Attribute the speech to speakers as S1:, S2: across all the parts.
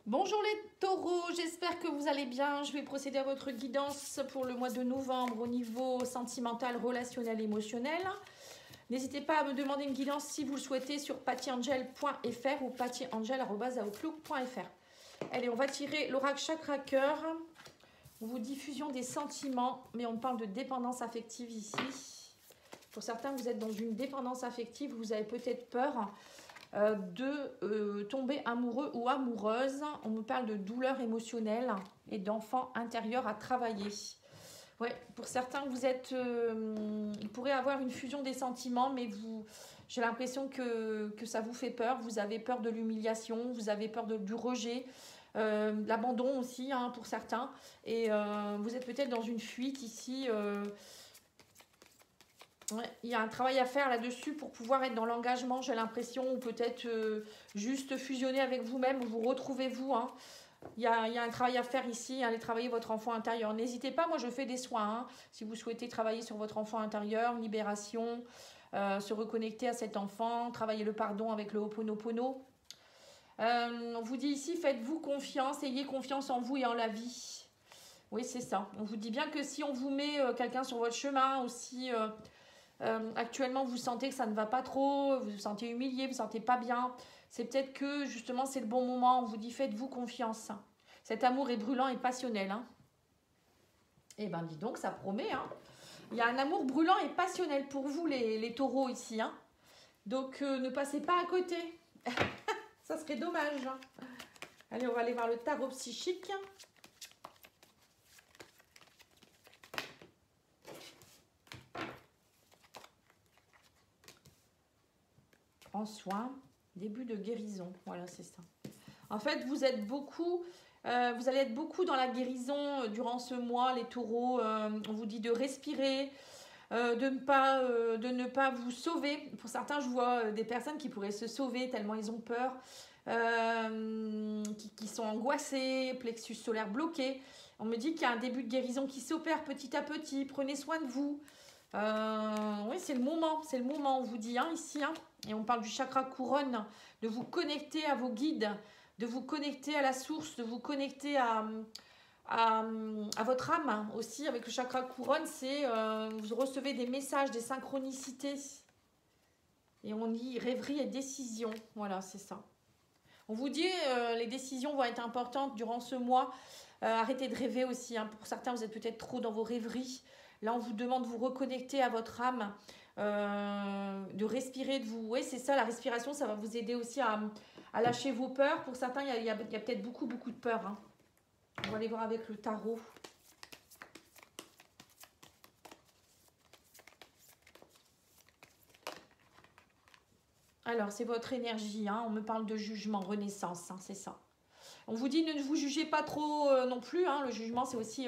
S1: Bonjour les taureaux, j'espère que vous allez bien. Je vais procéder à votre guidance pour le mois de novembre au niveau sentimental, relationnel, émotionnel. N'hésitez pas à me demander une guidance si vous le souhaitez sur pattyangel.fr ou pattyangel@outlook.fr. Allez, on va tirer l'oracle chakra cœur. On vous dit fusion des sentiments, mais on parle de dépendance affective ici. Pour certains, vous êtes dans une dépendance affective, vous avez peut-être peur de tomber amoureux ou amoureuse. On me parle de douleur émotionnelle et d'enfant intérieur à travailler. Ouais, pour certains, vous êtes, il pourrait avoir une fusion des sentiments, mais j'ai l'impression que ça vous fait peur. Vous avez peur de l'humiliation, vous avez peur du rejet, de l'abandon aussi hein, pour certains. Et vous êtes peut-être dans une fuite ici. Ouais, il y a un travail à faire là-dessus pour pouvoir être dans l'engagement, j'ai l'impression, ou peut-être juste fusionner avec vous-même, vous retrouvez-vous. Hein. Il y a un travail à faire ici, aller travailler votre enfant intérieur. N'hésitez pas, moi je fais des soins. Hein, si vous souhaitez travailler sur votre enfant intérieur, libération, se reconnecter à cet enfant, travailler le pardon avec le Ho'oponopono. On vous dit ici, faites-vous confiance, ayez confiance en vous et en la vie. Oui, c'est ça. On vous dit bien que si on vous met quelqu'un sur votre chemin, aussi actuellement vous sentez que ça ne va pas trop, vous vous sentez humilié, vous ne vous sentez pas bien, c'est peut-être que justement c'est le bon moment. On vous dit faites-vous confiance. Cet amour est brûlant et passionnel. Hein. Eh ben dis donc, ça promet. Hein. Il y a un amour brûlant et passionnel pour vous les taureaux ici. Hein. Donc ne passez pas à côté. Ça serait dommage. Hein. Allez, on va aller voir le tarot psychique. Prends soin, début de guérison. Voilà, c'est ça. En fait, vous allez être beaucoup dans la guérison durant ce mois, les taureaux. On vous dit de respirer, de ne pas vous sauver. Pour certains, je vois des personnes qui pourraient se sauver tellement ils ont peur, qui sont angoissés, plexus solaire bloqué. On me dit qu'il y a un début de guérison qui s'opère petit à petit. Prenez soin de vous. Oui, c'est le moment, on vous dit hein, ici. Hein, et on parle du chakra couronne, de vous connecter à vos guides, de vous connecter à la source, de vous connecter à votre âme aussi. Avec le chakra couronne, c'est vous recevez des messages, des synchronicités. Et on dit rêverie et décision. Voilà, c'est ça. On vous dit les décisions vont être importantes durant ce mois. Arrêtez de rêver aussi. Hein. Pour certains, vous êtes peut-être trop dans vos rêveries. Là, on vous demande de vous reconnecter à votre âme, de respirer, de vous... Oui, c'est ça, la respiration, ça va vous aider aussi à lâcher vos peurs. Pour certains, il y a peut-être beaucoup de peur. Hein. On va aller voir avec le tarot. Alors, c'est votre énergie. Hein. On me parle de jugement, renaissance, hein, c'est ça. On vous dit ne vous jugez pas trop non plus. Hein. Le jugement, c'est aussi...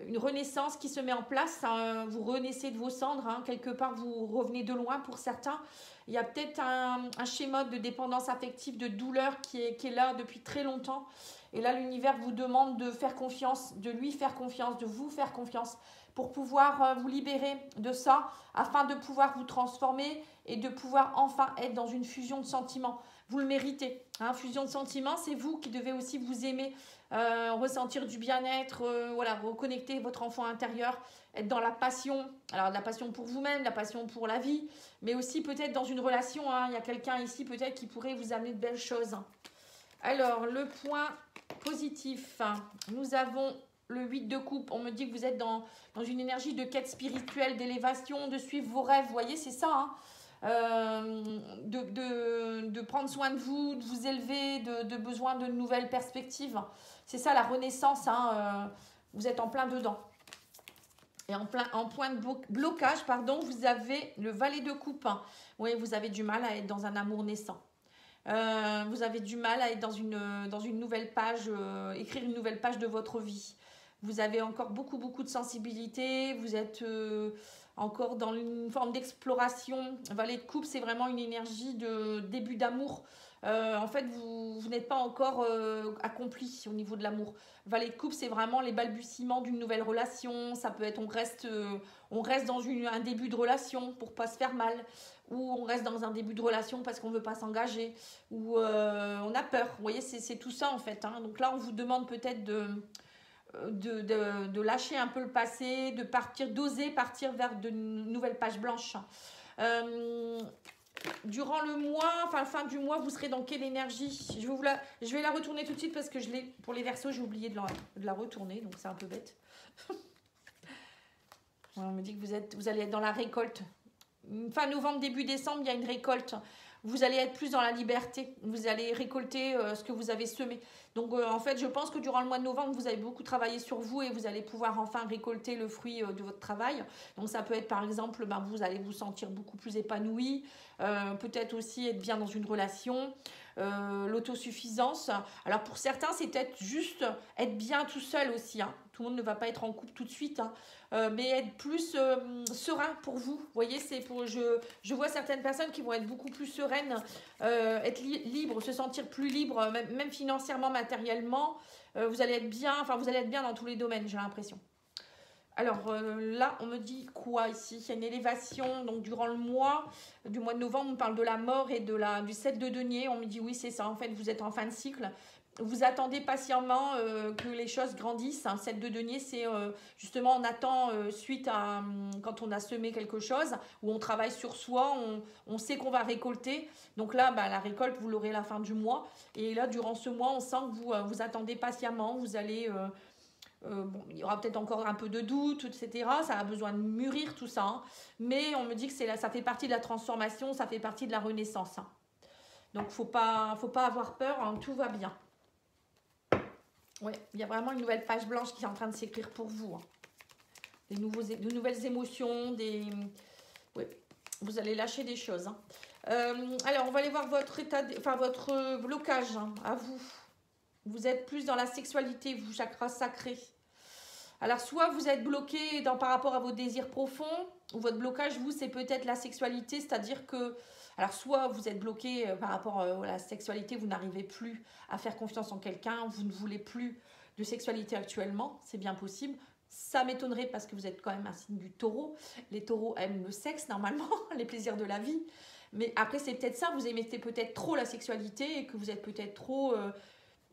S1: une renaissance qui se met en place, hein, vous renaissez de vos cendres, hein, quelque part vous revenez de loin pour certains. Il y a peut-être un schéma de dépendance affective, de douleur qui est là depuis très longtemps. Et là, l'univers vous demande de faire confiance, de lui faire confiance, de vous faire confiance pour pouvoir vous libérer de ça, afin de pouvoir vous transformer et de pouvoir enfin être dans une fusion de sentiments. Vous le méritez. Hein, fusion de sentiments, c'est vous qui devez aussi vous aimer, ressentir du bien-être, voilà, reconnecter votre enfant intérieur, être dans la passion. Alors, de la passion pour vous-même, la passion pour la vie, mais aussi peut-être dans une relation. Hein, il y a quelqu'un ici peut-être qui pourrait vous amener de belles choses. Alors, le point positif, nous avons le 8 de coupe. On me dit que vous êtes dans une énergie de quête spirituelle, d'élévation, de suivre vos rêves. Vous voyez, c'est ça, hein. De prendre soin de vous élever, de besoin de nouvelles perspectives. C'est ça la renaissance, hein, vous êtes en plein dedans. Et en point de blocage, pardon, vous avez le valet de coupe. Hein. Oui, vous avez du mal à être dans un amour naissant. Vous avez du mal à être dans une nouvelle page, écrire une nouvelle page de votre vie. Vous avez encore beaucoup de sensibilité, vous êtes encore dans une forme d'exploration. Valet de coupe, c'est vraiment une énergie de début d'amour. En fait, vous n'êtes pas encore accompli au niveau de l'amour. Valet de coupe, c'est vraiment les balbutiements d'une nouvelle relation. Ça peut être, on reste dans un début de relation pour pas se faire mal. ou on reste dans un début de relation parce qu'on ne veut pas s'engager, ou on a peur. Vous voyez, c'est tout ça en fait. Hein. Donc là, on vous demande peut-être de lâcher un peu le passé, de partir, d'oser partir vers de nouvelles pages blanches. Durant le mois, enfin fin du mois, vous serez dans quelle énergie? Je vais la retourner tout de suite parce que pour les Verseaux, j'ai oublié de la retourner, donc c'est un peu bête. Ouais, on me dit que vous allez être dans la récolte. Fin novembre, début décembre, il y a une récolte. Vous allez être plus dans la liberté. Vous allez récolter ce que vous avez semé. Donc, en fait, je pense que durant le mois de novembre, vous avez beaucoup travaillé sur vous et vous allez pouvoir enfin récolter le fruit de votre travail. Donc, ça peut être, par exemple, vous allez vous sentir beaucoup plus épanoui. Peut-être aussi être bien dans une relation. L'autosuffisance. Alors, pour certains, c'est peut-être juste être bien tout seul aussi. Hein. Tout le monde ne va pas être en couple tout de suite. Hein. Mais être plus serein pour vous. Vous voyez, je vois certaines personnes qui vont être beaucoup plus sereines, être libres, se sentir plus libre, même financièrement, matériellement. Vous allez être bien, enfin vous allez être bien dans tous les domaines, j'ai l'impression. Alors là, on me dit quoi ici? Il y a une élévation, donc durant le mois, du mois de novembre, on parle de la mort et du 7 de denier. On me dit oui, c'est ça, en fait, vous êtes en fin de cycle. Vous attendez patiemment que les choses grandissent. Un 7 de denier, c'est justement on attend suite à quand on a semé quelque chose, où on travaille sur soi, on sait qu'on va récolter. Donc là, la récolte, vous l'aurez à la fin du mois. Et là, durant ce mois, on sent que vous attendez patiemment. Vous allez... il y aura peut-être encore un peu de doute, etc. Ça a besoin de mûrir tout ça. Hein. Mais on me dit que ça fait partie de la transformation, ça fait partie de la renaissance. Hein. Donc, faut pas avoir peur, hein, tout va bien. Ouais, il y a vraiment une nouvelle page blanche qui est en train de s'écrire pour vous. Hein. De nouvelles émotions, ouais, vous allez lâcher des choses. Hein. Alors, on va aller voir votre votre blocage hein, à vous. Vous êtes plus dans la sexualité, vous, chakra sacré. Alors, soit vous êtes bloqué par rapport à vos désirs profonds, ou votre blocage, vous, c'est peut-être la sexualité, c'est-à-dire que... Alors, soit vous êtes bloqué par rapport à la sexualité, vous n'arrivez plus à faire confiance en quelqu'un, vous ne voulez plus de sexualité actuellement, c'est bien possible. Ça m'étonnerait parce que vous êtes quand même un signe du taureau. Les taureaux aiment le sexe, normalement, les plaisirs de la vie. Mais après, c'est peut-être ça, vous aimez peut-être trop la sexualité et que vous êtes peut-être trop...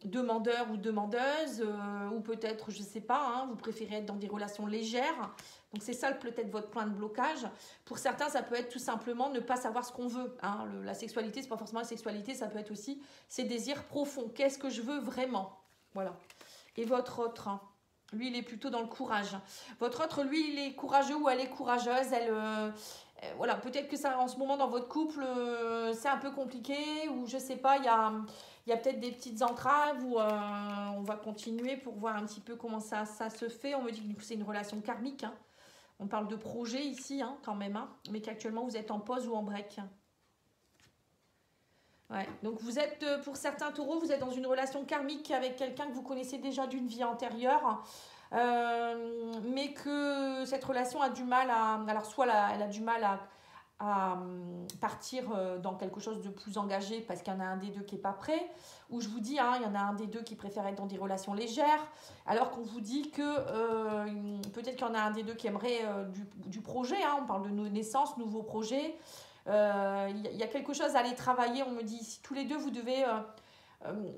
S1: demandeur ou demandeuse, ou peut-être, je ne sais pas, hein, vous préférez être dans des relations légères. Donc c'est ça peut-être votre point de blocage. Pour certains, ça peut être tout simplement ne pas savoir ce qu'on veut. Hein. La sexualité, c'est pas forcément la sexualité, ça peut être aussi ses désirs profonds. Qu'est-ce que je veux vraiment? Voilà. Et votre autre, hein, lui, il est plutôt dans le courage. Votre autre, lui, il est courageux ou elle est courageuse. Voilà, peut-être que ça, en ce moment, dans votre couple, c'est un peu compliqué, ou je sais pas, il y a peut-être des petites entraves où on va continuer pour voir un petit peu comment ça se fait. On me dit que c'est une relation karmique. Hein. On parle de projet ici, hein, quand même, hein, mais qu'actuellement vous êtes en pause ou en break. Ouais. Donc vous êtes, pour certains taureaux, vous êtes dans une relation karmique avec quelqu'un que vous connaissez déjà d'une vie antérieure. Mais que cette relation a du mal à... Alors soit elle a du mal à partir dans quelque chose de plus engagé parce qu'il y en a un des deux qui n'est pas prêt, ou je vous dis, hein, il y en a un des deux qui préfère être dans des relations légères, alors qu'on vous dit que peut-être qu'il y en a un des deux qui aimerait du projet, hein, on parle de naissance, nouveaux projets, il y a quelque chose à aller travailler, on me dit, si tous les deux vous devez...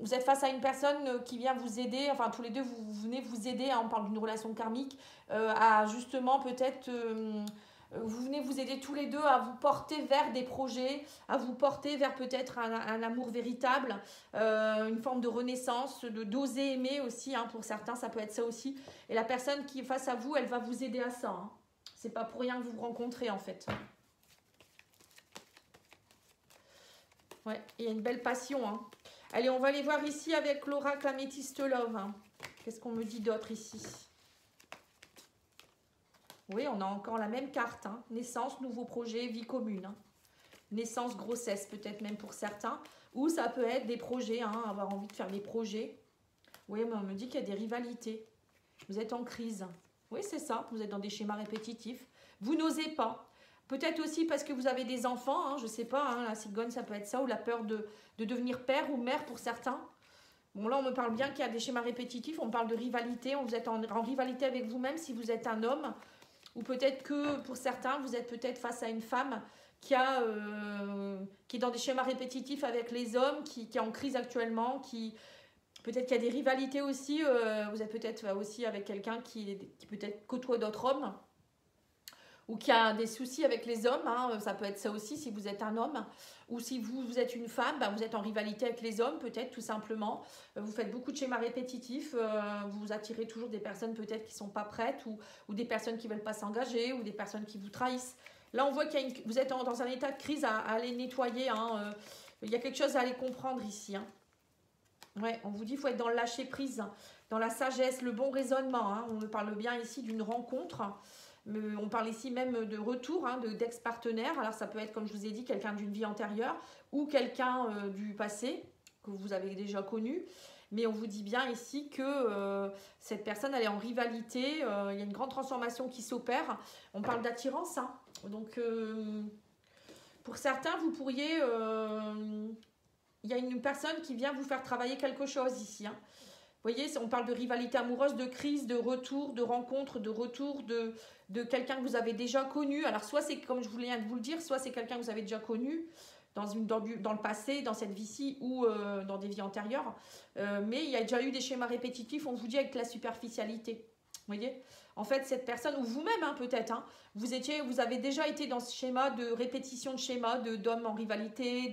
S1: vous êtes face à une personne qui vient vous aider, enfin tous les deux vous venez vous aider, hein, on parle d'une relation karmique, à justement peut-être... vous venez vous aider tous les deux à vous porter vers des projets, à vous porter vers peut-être un amour véritable, une forme de renaissance, d'oser aimer aussi, hein, pour certains ça peut être ça aussi. Et la personne qui est face à vous, elle va vous aider à ça. Hein. C'est pas pour rien que vous vous rencontrez en fait. Ouais, il y a une belle passion. Hein. Allez, on va aller voir ici avec l'oracle Améthyste Love. Hein. Qu'est-ce qu'on me dit d'autre ici ? Oui, on a encore la même carte. Hein. Naissance, nouveau projet, vie commune. Hein. Naissance, grossesse, peut-être même pour certains. Ou ça peut être des projets, hein, avoir envie de faire des projets. Oui, mais on me dit qu'il y a des rivalités. Vous êtes en crise. Oui, c'est ça. Vous êtes dans des schémas répétitifs. Vous n'osez pas. Peut-être aussi parce que vous avez des enfants. Hein, je ne sais pas, hein, la cigogne, ça peut être ça. Ou la peur de devenir père ou mère pour certains. Bon, là, on me parle bien qu'il y a des schémas répétitifs. On parle de rivalité. Vous êtes en rivalité avec vous-même si vous êtes un homme. Ou peut-être que pour certains, vous êtes peut-être face à une femme qui est dans des schémas répétitifs avec les hommes, qui est en crise actuellement, peut-être qu'il y a des rivalités aussi, vous êtes peut-être aussi avec quelqu'un qui peut-être côtoie d'autres hommes, ou qui a des soucis avec les hommes, hein, ça peut être ça aussi si vous êtes un homme, ou si vous êtes une femme, ben vous êtes en rivalité avec les hommes peut-être tout simplement, vous faites beaucoup de schémas répétitifs, vous attirez toujours des personnes peut-être qui ne sont pas prêtes, ou des personnes qui ne veulent pas s'engager, ou des personnes qui vous trahissent. Là on voit que vous êtes dans un état de crise à aller nettoyer, hein, il y a quelque chose à aller comprendre ici. Hein. Ouais, on vous dit qu'il faut être dans le lâcher prise, dans la sagesse, le bon raisonnement, hein. On parle bien ici d'une rencontre. On parle ici même de retour, hein, d'ex-partenaire. Alors ça peut être, comme je vous ai dit, quelqu'un d'une vie antérieure ou quelqu'un du passé que vous avez déjà connu. Mais on vous dit bien ici que cette personne, elle est en rivalité. Il y a une grande transformation qui s'opère. On parle d'attirance. Hein. Donc, pour certains, vous pourriez... il y a une personne qui vient vous faire travailler quelque chose ici. Hein. Vous voyez, on parle de rivalité amoureuse, de crise, de retour, de rencontre, de retour de quelqu'un que vous avez déjà connu. Alors, soit c'est, comme je viens de vous le dire, soit c'est quelqu'un que vous avez déjà connu dans le passé, dans cette vie-ci ou dans des vies antérieures. Mais il y a déjà eu des schémas répétitifs, on vous dit, avec la superficialité. Vous voyez, en fait, cette personne, ou vous-même hein, peut-être, hein, vous avez déjà été dans ce schéma de répétition de schéma d'hommes en rivalité,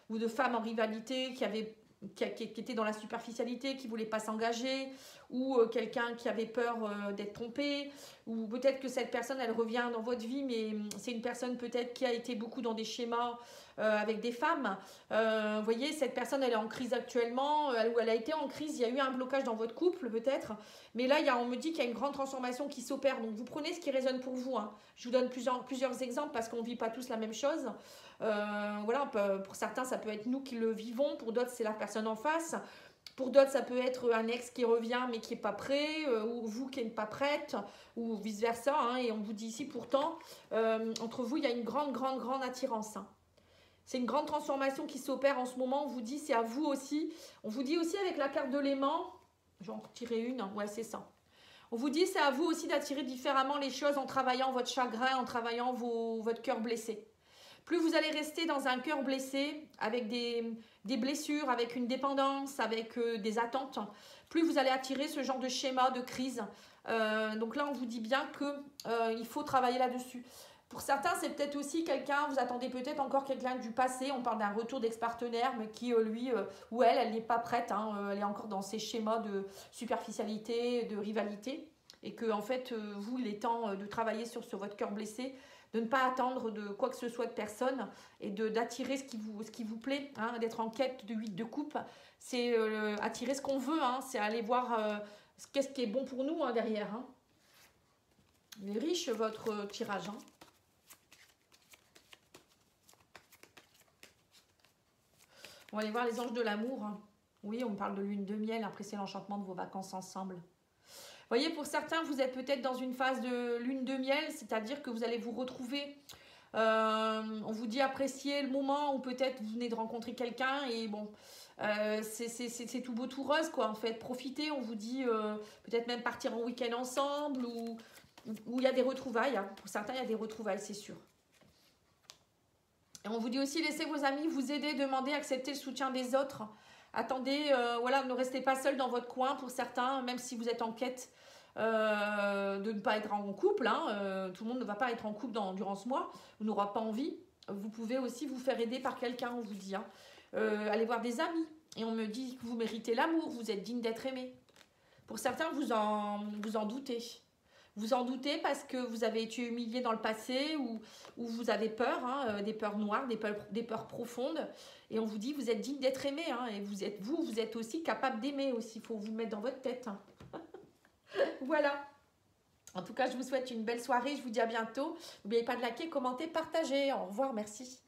S1: ou de femmes en rivalité qui était dans la superficialité, qui ne voulait pas s'engager, ou quelqu'un qui avait peur d'être trompé, ou peut-être que cette personne, elle revient dans votre vie, mais c'est une personne peut-être qui a été beaucoup dans des schémas avec des femmes. Vous voyez, cette personne, elle est en crise actuellement, ou elle a été en crise, il y a eu un blocage dans votre couple peut-être, mais là, on me dit qu'il y a une grande transformation qui s'opère, donc vous prenez ce qui résonne pour vous. Hein. Je vous donne plusieurs exemples parce qu'on ne vit pas tous la même chose. Voilà, pour certains, ça peut être nous qui le vivons, pour d'autres, c'est la personne en face. Pour d'autres, ça peut être un ex qui revient mais qui n'est pas prêt, ou vous qui n'êtes pas prête, ou vice-versa. Hein, et on vous dit ici, pourtant, entre vous, il y a une grande attirance. Hein. C'est une grande transformation qui s'opère en ce moment. On vous dit, c'est à vous aussi. On vous dit aussi avec la carte de l'aimant, je vais en tirer une, ouais, c'est ça. On vous dit, c'est à vous aussi d'attirer différemment les choses en travaillant votre chagrin, en travaillant votre cœur blessé. Plus vous allez rester dans un cœur blessé, avec des blessures, avec une dépendance, avec des attentes, plus vous allez attirer ce genre de schéma, de crise. Donc là, on vous dit bien qu'il faut travailler là-dessus. Pour certains, c'est peut-être aussi quelqu'un, vous attendez peut-être encore quelqu'un du passé, on parle d'un retour d'ex-partenaire, mais qui, lui, ou elle n'est pas prête, hein, elle est encore dans ces schémas de superficialité, de rivalité, et que, en fait, vous, il est temps de travailler sur votre cœur blessé, de ne pas attendre de quoi que ce soit de personne et d'attirer ce qui vous plaît, hein, d'être en quête de 8 de coupe. C'est attirer ce qu'on veut, hein, c'est aller voir qu'est-ce qui est bon pour nous hein, derrière. Hein. Il est riche votre tirage. Hein. On va aller voir les anges de l'amour. Hein. Oui, on parle de lune de miel, après c'est l'enchantement de vos vacances ensemble. Vous voyez, pour certains, vous êtes peut-être dans une phase de lune de miel, c'est-à-dire que vous allez vous retrouver, on vous dit apprécier le moment où peut-être vous venez de rencontrer quelqu'un et bon, c'est tout beau, tout rose, quoi, en fait. Profitez, on vous dit peut-être même partir en week-end ensemble ou il y a des retrouvailles. Hein. Pour certains, il y a des retrouvailles, c'est sûr. Et on vous dit aussi, laissez vos amis vous aider, demander, accepter le soutien des autres. Attendez, voilà, ne restez pas seul dans votre coin pour certains, même si vous êtes en quête de ne pas être en couple. Hein, tout le monde ne va pas être en couple durant ce mois, vous n'aurez pas envie. Vous pouvez aussi vous faire aider par quelqu'un, on vous dit. Hein. Allez voir des amis. Et on me dit que vous méritez l'amour, vous êtes digne d'être aimé. Pour certains, vous en doutez. Vous en doutez parce que vous avez été humilié dans le passé ou vous avez peur, hein, des peurs noires, des peurs profondes. Et on vous dit, vous êtes digne d'être aimé. Hein, et vous êtes aussi capable d'aimer aussi. Il faut vous mettre dans votre tête. Hein. Voilà. En tout cas, je vous souhaite une belle soirée. Je vous dis à bientôt. N'oubliez pas de liker, commenter, partager. Au revoir, merci.